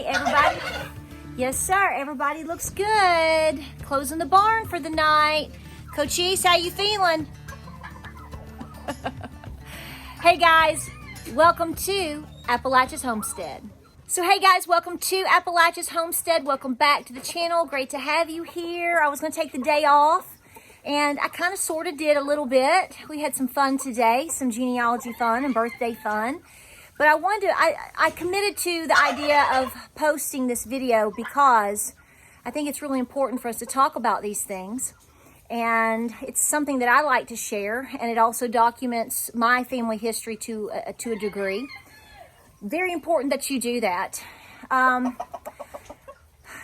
Hey, everybody. Yes, sir. Everybody looks good. Closing the barn for the night. Coach East, how you feeling? Hey, guys. Welcome to Appalachia's Homestead. So, hey, guys. Welcome to Appalachia's Homestead. Welcome back to the channel. Great to have you here. I was going to take the day off, and I kind of sort of did a little bit. We had some fun today, some genealogy fun and birthday fun. But I committed to the idea of posting this video because I think it's really important for us to talk about these things. And it's something that I like to share, and it also documents my family history to a degree. Very important that you do that.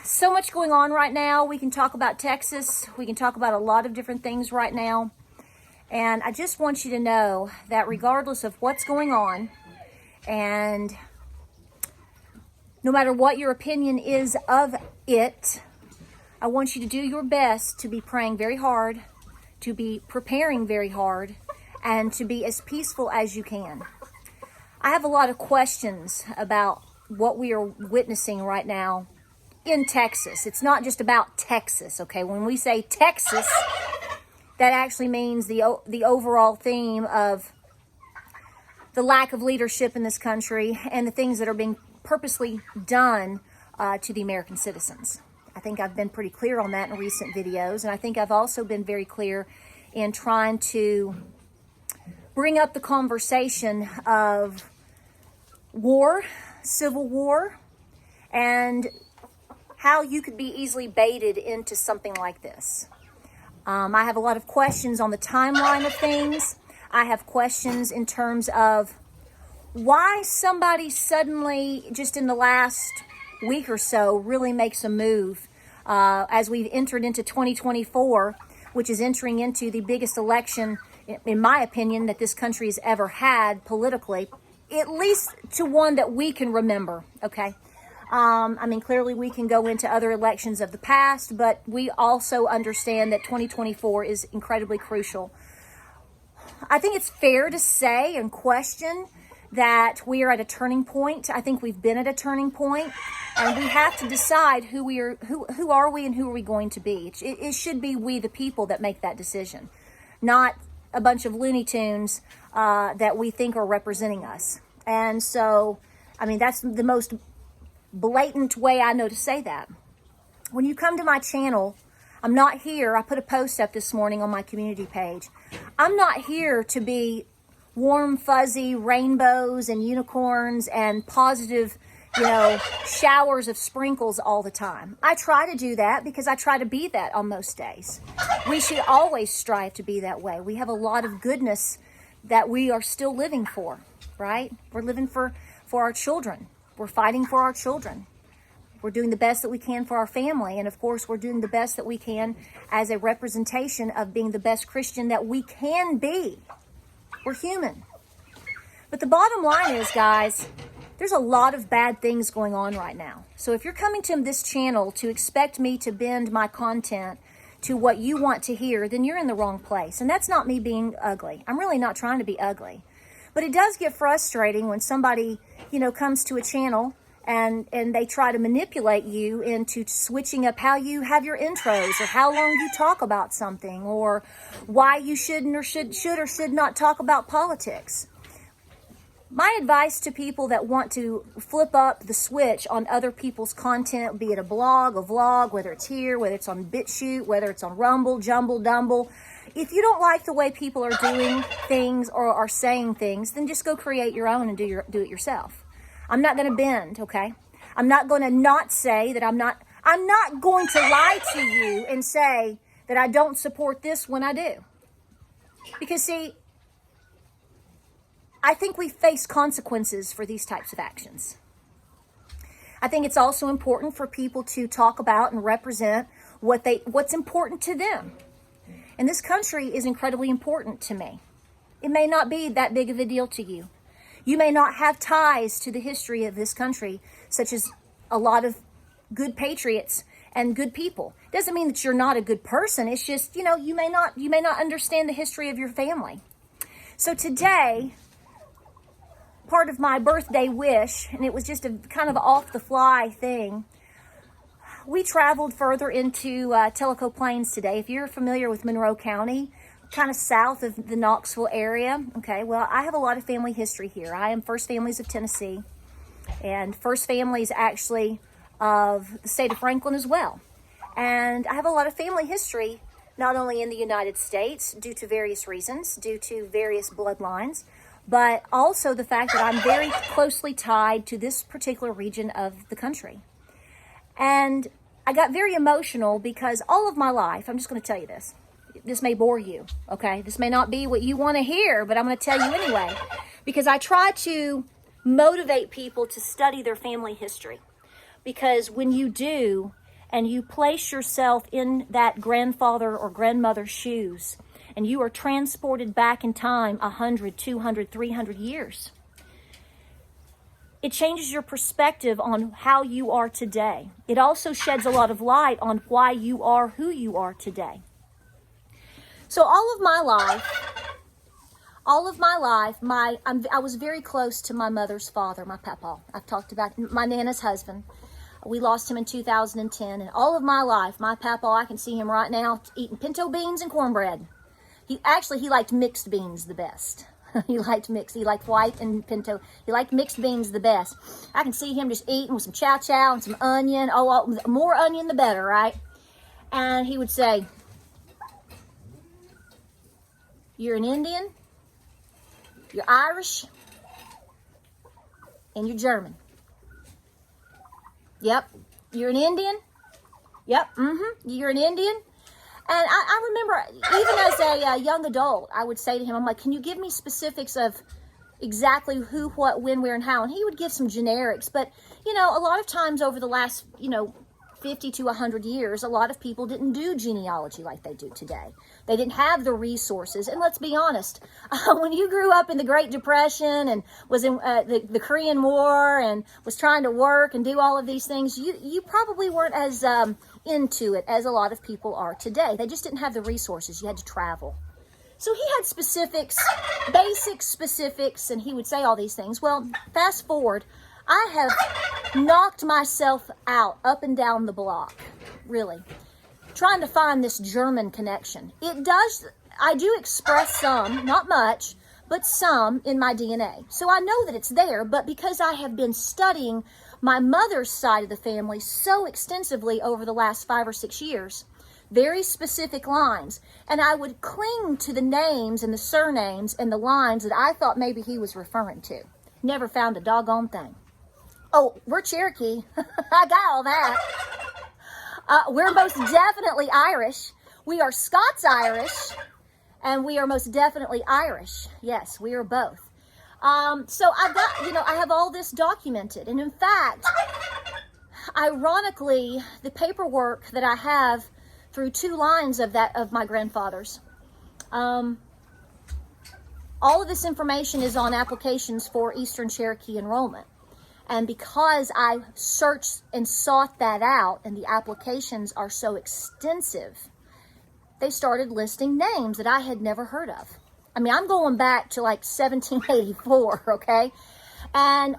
So much going on right now. We can talk about Texas. We can talk about a lot of different things right now. And I just want you to know that regardless of what's going on, and no matter what your opinion is of it, I want you to do your best to be praying very hard, to be preparing very hard, and to be as peaceful as you can. I have a lot of questions about what we are witnessing right now in Texas. It's not just about Texas, okay? When we say Texas, that actually means the overall theme of the lack of leadership in this country and the things that are being purposely done to the American citizens. I think I've been pretty clear on that in recent videos, and I think I've also been very clear in trying to bring up the conversation of war, civil war, and how you could be easily baited into something like this. I have a lot of questions on the timeline of things. I have questions in terms of why somebody suddenly, just in the last week or so, really makes a move as we've entered into 2024, which is entering into the biggest election, in my opinion, that this country has ever had politically, at least to one that we can remember, okay? I mean, clearly we can go into other elections of the past, but we also understand that 2024 is incredibly crucial. I think it's fair to say and question that we are at a turning point. I think we've been at a turning point, and we have to decide who are we and who are we going to be. It should be we, the people, that make that decision, not a bunch of Looney Tunes that we think are representing us. And so, I mean, that's the most blatant way I know to say that. When you come to my channel, I'm not here. I put a post up this morning on my community page. I'm not here to be warm, fuzzy rainbows and unicorns and positive, showers of sprinkles all the time. I try to do that because I try to be that on most days. We should always strive to be that way. We have a lot of goodness that we are still living for, right? We're living for our children. We're fighting for our children. We're doing the best that we can for our family. And of course, we're doing the best that we can as a representation of being the best Christian that we can be. We're human. But the bottom line is, guys, there's a lot of bad things going on right now. So if you're coming to this channel to expect me to bend my content to what you want to hear, then you're in the wrong place. And that's not me being ugly. I'm really not trying to be ugly. But it does get frustrating when somebody, comes to a channel and they try to manipulate you into switching up how you have your intros or how long you talk about something or why you shouldn't or should or should not talk about politics. My advice to people that want to flip up the switch on other people's content, be it a blog, a vlog, whether it's here, whether it's on BitChute, whether it's on Rumble, Jumble, Dumble, if you don't like the way people are doing things or are saying things, then just go create your own and do it yourself. I'm not going to bend, okay? I'm not going to not say that I'm not going to lie to you and say that I don't support this when I do. Because see, I think we face consequences for these types of actions. I think it's also important for people to talk about and represent what's important to them. And this country is incredibly important to me. It may not be that big of a deal to you. You may not have ties to the history of this country, such as a lot of good patriots and good people. Doesn't mean that you're not a good person. It's just, you may not understand the history of your family. So today, part part of my birthday wish, and it was just a kind of off-the-fly thing. We traveled further into Tellico Plains today. If you're familiar with Monroe County, kind of south of the Knoxville area, okay, well, I have a lot of family history here. I am First Families of Tennessee, and First Families actually of the state of Franklin as well. And I have a lot of family history, not only in the United States, due to various reasons, due to various bloodlines, but also the fact that I'm very closely tied to this particular region of the country. And I got very emotional because all of my life, I'm just going to tell you this. This may bore you, okay? This may not be what you want to hear, but I'm going to tell you anyway. Because I try to motivate people to study their family history. Because when you do, and you place yourself in that grandfather or grandmother's shoes, and you are transported back in time 100, 200, 300 years, it changes your perspective on how you are today. It also sheds a lot of light on why you are who you are today. So all of my life, I was very close to my mother's father, my papa. I've talked about my Nana's husband. We lost him in 2010, and all of my life, my papa, I can see him right now eating pinto beans and cornbread. He liked mixed beans the best. He liked white and pinto. He liked mixed beans the best. I can see him just eating with some chow and some onion. Oh, more onion the better, right? And he would say, "You're an Indian, you're Irish, and you're German. Yep, you're an Indian. Yep, you're an Indian." And I remember, even as a young adult, I would say to him, I'm like, "Can you give me specifics of exactly who, what, when, where, and how?" And he would give some generics. But, a lot of times over the last, 50 to 100 years, a lot of people didn't do genealogy like they do today. They didn't have the resources. And let's be honest, when you grew up in the Great Depression and was in the Korean War and was trying to work and do all of these things, you probably weren't as into it as a lot of people are today. They just didn't have the resources. You had to travel. So he had specifics, basic specifics, and he would say all these things. Well, fast forward, I have knocked myself out up and down the block, really, trying to find this German connection. I do express some, not much, but some in my DNA. So I know that it's there, but because I have been studying my mother's side of the family so extensively over the last 5 or 6 years, very specific lines, and I would cling to the names and the surnames and the lines that I thought maybe he was referring to. Never found a doggone thing. Oh, we're Cherokee. I got all that. We're most definitely Irish. We are Scots-Irish, and we are most definitely Irish. Yes, we are both. So I've got, I have all this documented. And in fact, ironically, the paperwork that I have through 2 lines of my grandfather's, all of this information is on applications for Eastern Cherokee enrollment. And because I searched and sought that out, and the applications are so extensive, they started listing names that I had never heard of. I mean, I'm going back to like 1784, okay? And,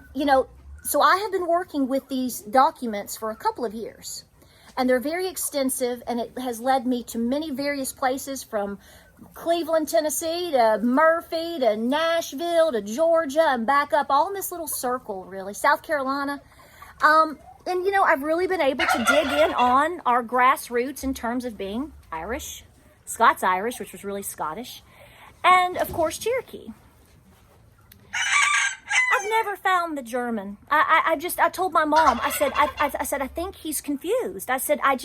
so I have been working with these documents for a couple of years. And they're very extensive, and it has led me to many various places, from Cleveland, Tennessee, to Murphy, to Nashville, to Georgia, and back up, all in this little circle, really. South Carolina. And, I've really been able to dig in on our grassroots in terms of being Irish, Scots-Irish, which was really Scottish, and, of course, Cherokee. I've never found the German. I told my mom, I said, I think he's confused. I said, I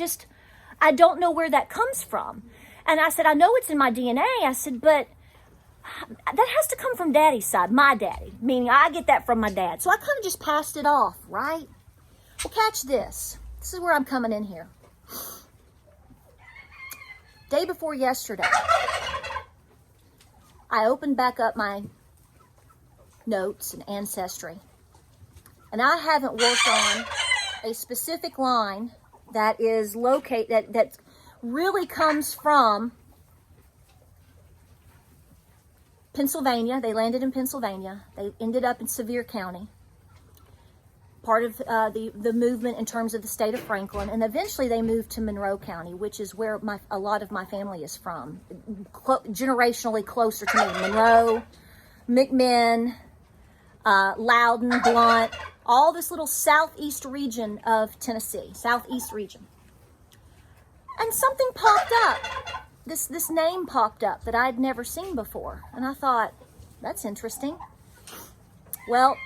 don't know where that comes from. And I said, I know it's in my DNA. I said, but that has to come from Daddy's side, my daddy, meaning I get that from my dad. So I kind of just passed it off, right? Well, catch this. This is where I'm coming in here. Day before yesterday, I opened back up my notes and ancestry, and I haven't worked on a specific line that is located, that really comes from Pennsylvania. They landed in Pennsylvania. They ended up in Sevier County, part of the movement in terms of the state of Franklin, and eventually they moved to Monroe County, which is where a lot of my family is from, generationally closer to me. Monroe, McMinn, Loudon, Blunt, all this little southeast region of Tennessee, southeast region. And something popped up. This name popped up that I'd never seen before. And I thought, that's interesting. Well,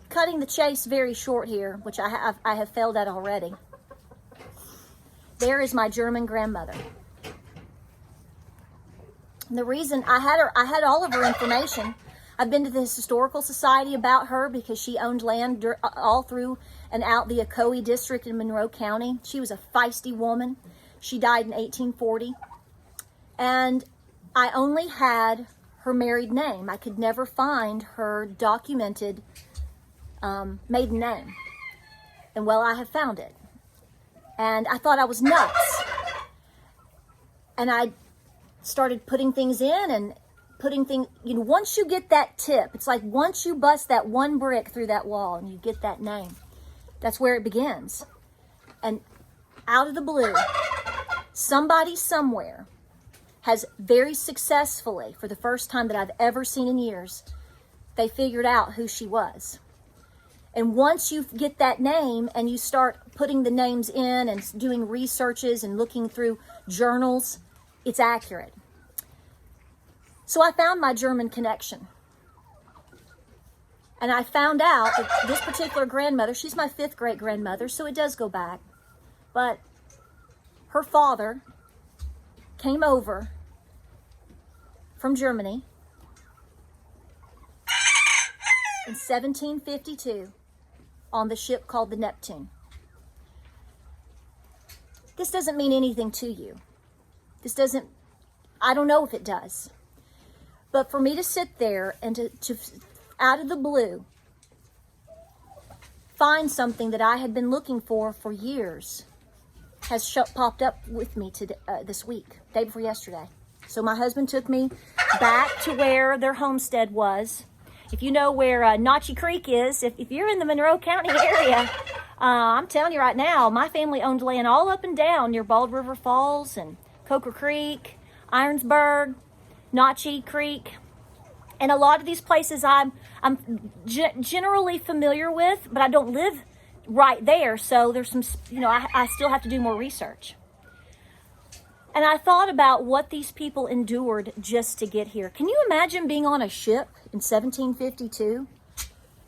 cutting the chase very short here, which I have failed at already. There is my German grandmother. And the reason I had all of her information. I've been to the Historical Society about her because she owned land all through and out the Ocoee district in Monroe County. She was a feisty woman. She died in 1840. And I only had her married name. I could never find her documented maiden name. And well, I have found it. And I thought I was nuts. And I started putting things in and putting things, once you get that tip, it's like once you bust that one brick through that wall and you get that name, that's where it begins. And out of the blue, somebody somewhere has very successfully, for the first time that I've ever seen in years, they figured out who she was. And once you get that name and you start putting the names in and doing researches and looking through journals, it's accurate. So I found my German connection. And I found out that this particular grandmother, she's my 5th great grandmother, so it does go back. But her father came over from Germany in 1752 on the ship called the Neptune. This doesn't mean anything to you. I don't know if it does. But for me to sit there and to out of the blue, find something that I had been looking for years has popped up with me this week, day before yesterday. So my husband took me back to where their homestead was. If you know where Notchy Creek is, if you're in the Monroe County area, I'm telling you right now, my family owned land all up and down near Bald River Falls and Coker Creek, Ironsburg, Notchy Creek, and a lot of these places I'm generally familiar with, but I don't live right there, so there's some, I still have to do more research. And I thought about what these people endured just to get here. Can you imagine being on a ship in 1752,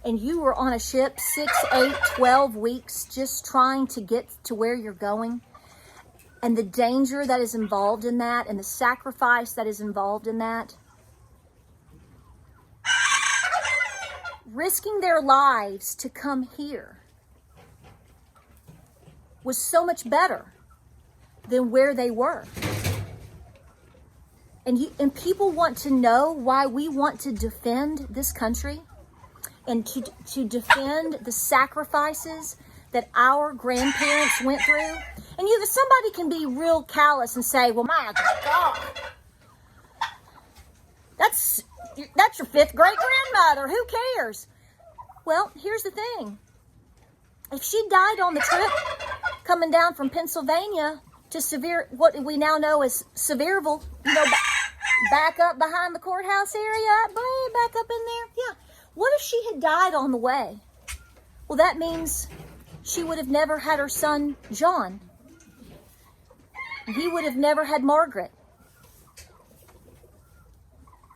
and you were on a ship 6, 8, 12 weeks just trying to get to where you're going? And the danger that is involved in that, and the sacrifice that is involved in that. Risking their lives to come here was so much better than where they were. And people want to know why we want to defend this country and to defend the sacrifices that our grandparents went through. And somebody can be real callous and say, well, my God, that's your 5th great grandmother. Who cares? Well, here's the thing. If she died on the trip coming down from Pennsylvania to what we now know as Sevierville, back up behind the courthouse area, back up in there. Yeah. What if she had died on the way? Well, that means she would have never had her son, John. He would have never had Margaret.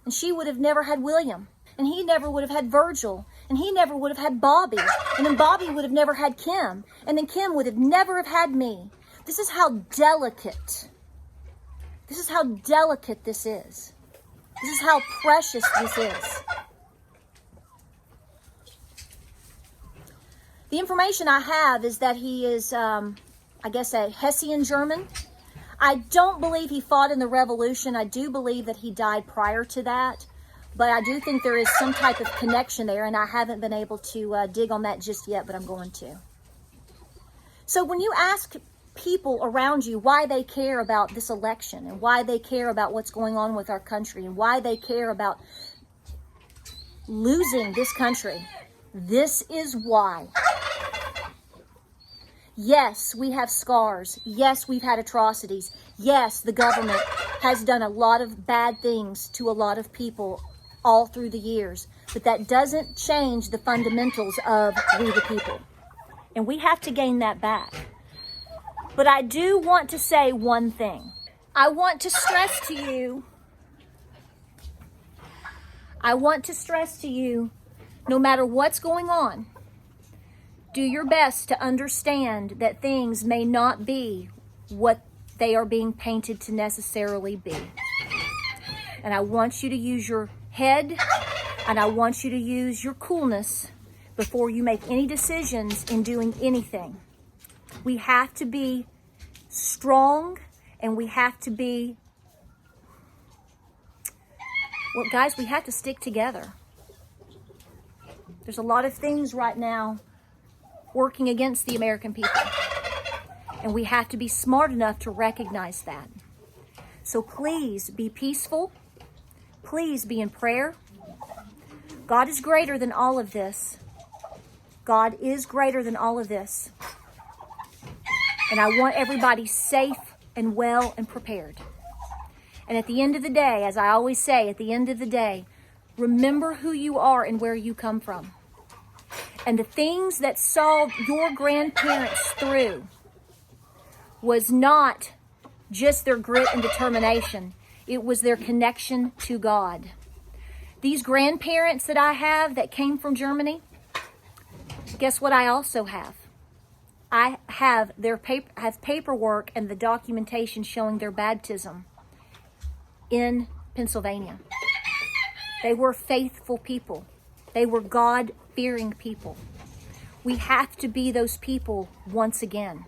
And she would have never had William. And he never would have had Virgil. And he never would have had Bobby. And then Bobby would have never had Kim. And then Kim would have never have had me. This is how delicate. This is how delicate this is. This is how precious this is. The information I have is that he is, I guess, a Hessian German. I don't believe he fought in the Revolution. I do believe that he died prior to that. But I do think there is some type of connection there, and I haven't been able to dig on that just yet, but I'm going to. So when you ask people around you why they care about this election and why they care about what's going on with our country and why they care about losing this country. This is why. Yes, we have scars. Yes, we've had atrocities. Yes, the government has done a lot of bad things to a lot of people all through the years. But that doesn't change the fundamentals of we the people. And we have to gain that back. But I do want to say one thing. I want to stress to you, no matter what's going on, do your best to understand that things may not be what they are being painted to necessarily be. And I want you to use your head, and I want you to use your coolness before you make any decisions in doing anything. We have to be strong, and we have to be, well, guys, we have to stick together. There's a lot of things right now working against the American people, and we have to be smart enough to recognize that. So please be peaceful. Please be in prayer. God is greater than all of this. God is greater than all of this. And I want everybody safe and well and prepared. And at the end of the day, as I always say, at the end of the day, remember who you are and where you come from. And the things that saw your grandparents through was not just their grit and determination. It was their connection to God. These grandparents that I have that came from Germany, guess what I also have? I have their paperwork and the documentation showing their baptism in Pennsylvania. They were faithful people. They were God-fearing people. We have to be those people once again.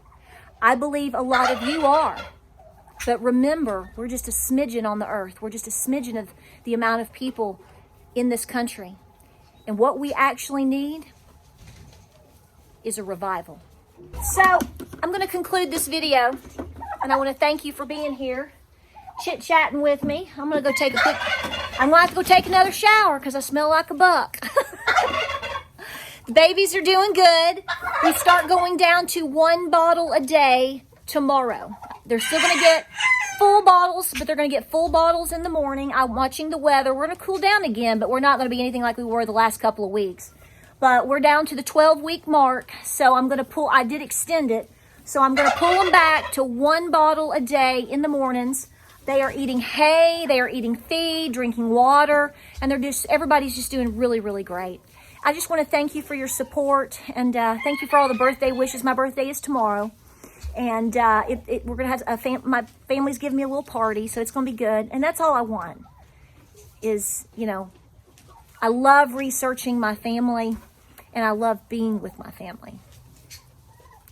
I believe a lot of you are. But remember, we're just a smidgen on the earth. We're just a smidgen of the amount of people in this country. And what we actually need is a revival. So, I'm going to conclude this video. And I want to thank you for being here, chit-chatting with me. I'm going to have to go take another shower because I smell like a buck. The babies are doing good. We start going down to 1 bottle a day tomorrow. They're still going to get full bottles, but they're going to get full bottles in the morning. I'm watching the weather. We're going to cool down again, but we're not going to be anything like we were the last couple of weeks. But we're down to the 12-week mark, so I did extend it, so I'm going to pull them back to 1 bottle a day in the mornings. They are eating hay, they are eating feed, drinking water, and everybody's just doing really, really great. I just want to thank you for your support, and thank you for all the birthday wishes. My birthday is tomorrow, and we're going to have my family's giving me a little party, so it's going to be good, and that's all I want is, I love researching my family, and I love being with my family.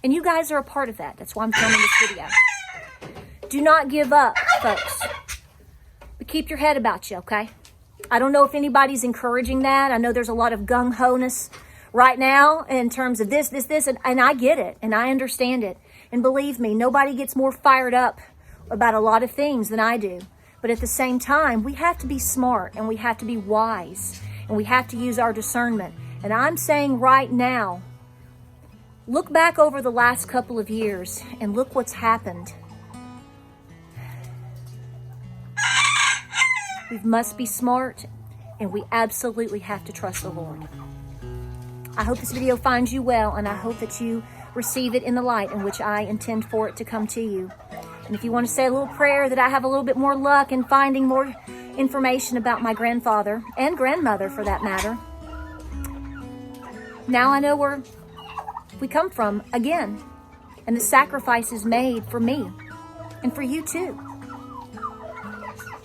And you guys are a part of that. That's why I'm filming this video. Do not give up, folks. But keep your head about you, okay? I don't know if anybody's encouraging that. I know there's a lot of gung-ho-ness right now in terms of this, and I get it, and I understand it. And believe me, nobody gets more fired up about a lot of things than I do. But at the same time, we have to be smart, and we have to be wise, and we have to use our discernment. And I'm saying right now, look back over the last couple of years and look what's happened. We must be smart, and we absolutely have to trust the Lord. I hope this video finds you well, and I hope that you receive it in the light in which I intend for it to come to you. And if you want to say a little prayer that I have a little bit more luck in finding more information about my grandfather and grandmother for that matter, now I know where we come from again, and the sacrifices made for me and for you too.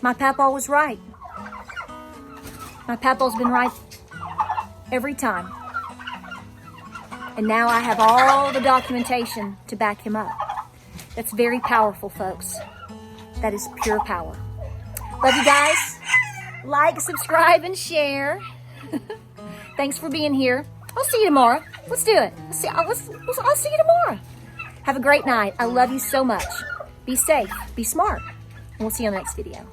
My papa was right. My papa's been right every time. And now I have all the documentation to back him up. That's very powerful, folks. That is pure power. Love you guys. Like, subscribe, and share. Thanks for being here. I'll see you tomorrow. Let's do it. I'll see you tomorrow. Have a great night. I love you so much. Be safe. Be smart. And we'll see you on the next video.